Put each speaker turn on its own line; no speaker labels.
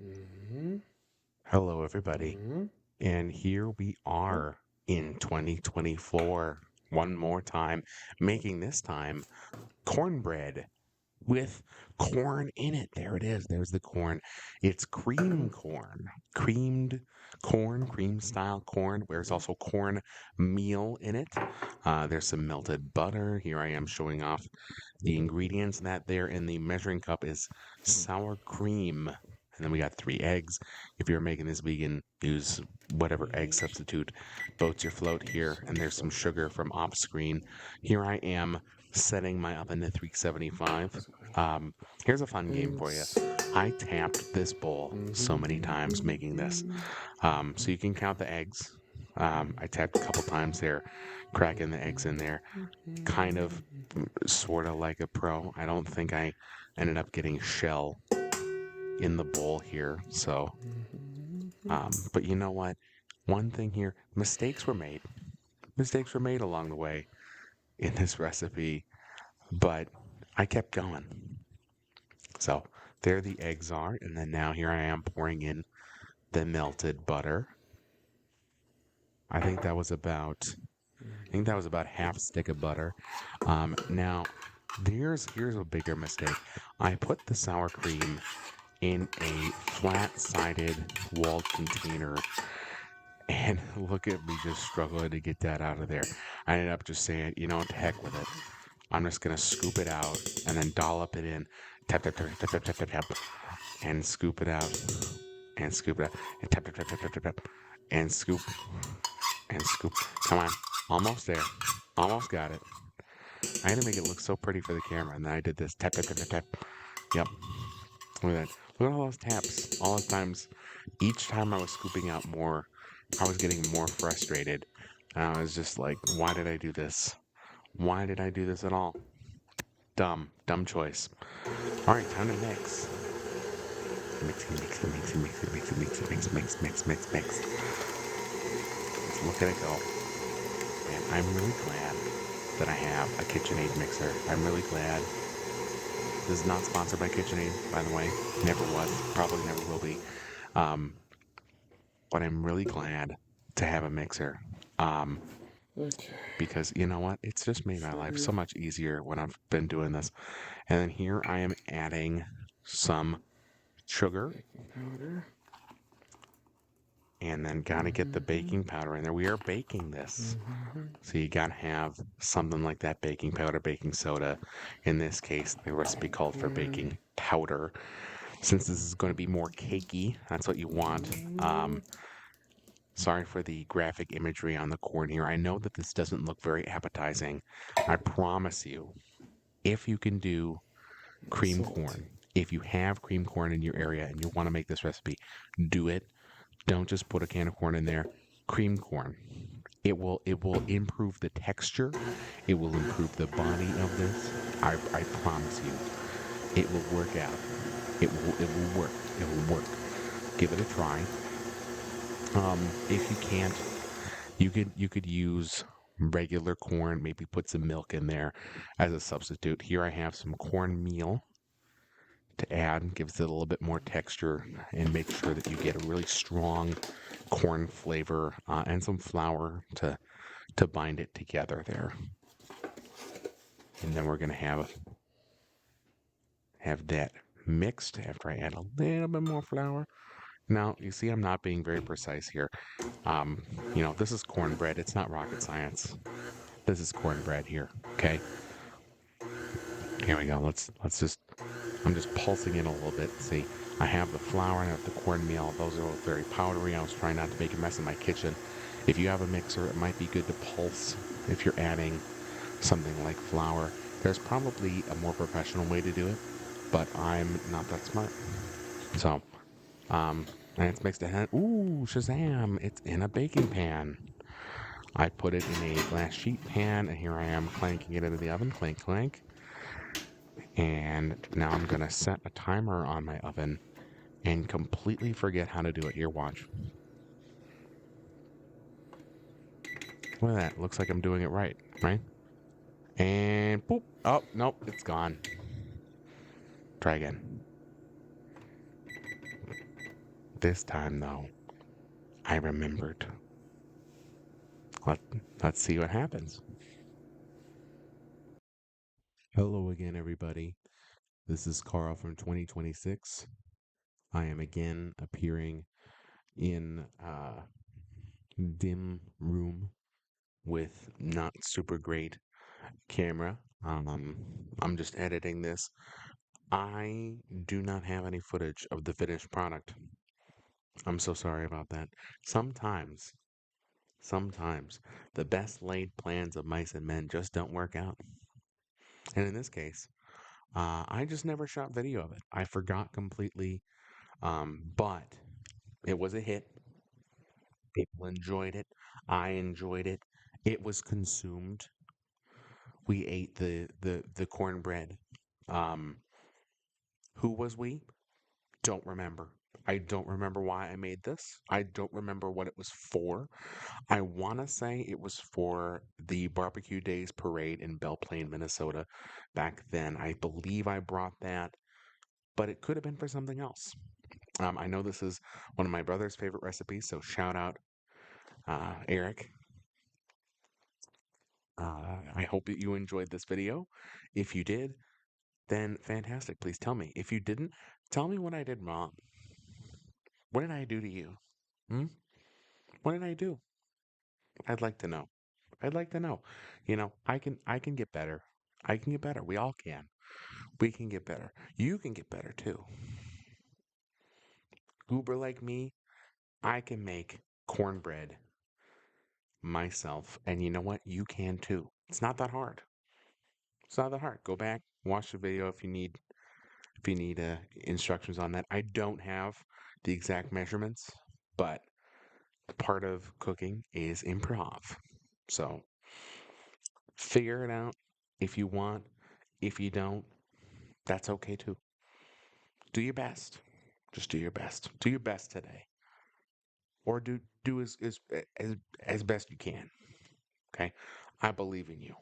Mm-hmm.
Hello, everybody.
Mm-hmm.
And here we are in 2024, one more time, making this time cornbread with corn in it. There it is. There's the corn. It's cream corn, creamed corn, cream style corn. There's also corn meal in it. There's some melted butter. Here I am showing off the ingredients. That there in the measuring cup is sour cream. And then we got 3 eggs. If you're making this vegan, use whatever egg substitute boats your float here. And there's some sugar from off screen. Here I am setting my oven to 375. Um, Here's a fun game for you. I tapped this bowl so many times making this. So you can count the eggs. I tapped a couple times there, cracking the eggs in there. Kind of, sort of like a pro. I don't think I ended up getting shell in the bowl here. So, but you know what? One thing here, mistakes were made. Mistakes were made along the way in this recipe, but I kept going. So there the eggs are, and then now here I am pouring in the melted butter. I think that was about, I think that was about half stick of butter. Now here's a bigger mistake. I put the sour cream in a flat-sided walled container, and look at me just struggling to get that out of there. I ended up just saying, you know what, to heck with it. I'm just gonna scoop it out and then dollop it in, tap tap tap tap tap tap tap tap, and scoop it out, and scoop it out, and tap tap tap tap tap tap tap, and scoop, and scoop. Come on, almost there, almost got it. I had to make it look so pretty for the camera, and then I did this tap tap tap tap tap. Yep, look at that. Look at all those taps, all those times. Each time I was scooping out more, I was getting more frustrated. And I was just like, why did I do this? Why did I do this at all? Dumb, dumb choice. All right, time to mix. Mixing, mixing, mixing, mixing, mixing, mixing, mix, mix, mix, mix, mix. Let's look at it go. And I'm really glad that I have a KitchenAid mixer. I'm really glad. This is not sponsored by KitchenAid, by the way. Never was. Probably never will be. Um, but I'm really glad to have a mixer. Um,
Okay.
because you know what? It's just made my life so
Sugar,
much easier when I've been doing this. And then here I am adding some sugar,
baking powder.
and then gotta get the
Mm-hmm.
baking powder in there. We are baking this.
Mm-hmm.
So you gotta have something like that, baking powder, baking soda. In this case, the recipe called for
Corn.
baking powder. Since this is going to be more cakey, that's what you want.
Mm-hmm.
Sorry for the graphic imagery on the corn here. I know that this doesn't look very appetizing. I promise you, if you can do cream
Salt.
corn, if you have cream corn in your area and you want to make this recipe, do it. Don't just put a can of corn in there. Cream corn. It will improve the texture. It will improve the body of this. I promise you. It will work out. It will work. It will work. Give it a try. If you can't, you could use regular corn, maybe put some milk in there as a substitute. Here I have some cornmeal to add, gives it a little bit more texture and make sure that you get a really strong corn flavor, and some flour to bind it together there. And then we're gonna have that mixed after I add a little bit more flour. Now, you see, I'm not being very precise here. Um, this is cornbread. It's not rocket science. This is cornbread here. Okay, here we go. Let's just. I'm just pulsing in a little bit. See, I have the flour and I have the cornmeal. Those are both very powdery. I was trying not to make a mess in my kitchen. If you have a mixer, it might be good to pulse if you're adding something like flour. There's probably a more professional way to do it, but I'm not that smart. So, and it's mixed ahead. Ooh, Shazam! It's in a baking pan. I put it in a glass sheet pan, and here I am clanking it into the oven. Clank, clank. And now I'm gonna set a timer on my oven and completely forget how to do it. Here, watch. Look at that. Looks like I'm doing it right, right? And boop. Oh, nope, it's gone. Try again. This time, though, I remembered. Let, let's see what happens. Hello again, everybody. This is Carl from 2026. I am again appearing in a dim room with not super great camera. I'm just editing this. I do not have any footage of the finished product. I'm so sorry about that. Sometimes the best laid plans of mice and men just don't work out. And in this case, I just never shot video of it. I forgot completely. But it was a hit. People enjoyed it. I enjoyed it. It was consumed. We ate the cornbread. Um, who was we? Don't remember. I don't remember why I made this. I don't remember what it was for. I want to say it was for the Barbecue Days Parade in Belle Plaine, Minnesota back then. I believe I brought that, but it could have been for something else. I know this is one of my brother's favorite recipes, so shout out Eric. I hope that you enjoyed this video. If you did, then fantastic. Please tell me. If you didn't, tell me what I did wrong. What did I do to you? Hmm? What did I do? I'd like to know. I'd like to know. I can get better. I can get better. We all can. We can get better. You can get better too. Goober like me, I can make cornbread myself. And you know what? You can too. It's not that hard. It's not that hard. Go back, watch the video if you need instructions on that. I don't have the exact measurements, but part of cooking is improv. So figure it out if you want. If you don't, that's okay too. Do your best. Just do your best. Do your best today. Or do as best you can. Okay? I believe in you.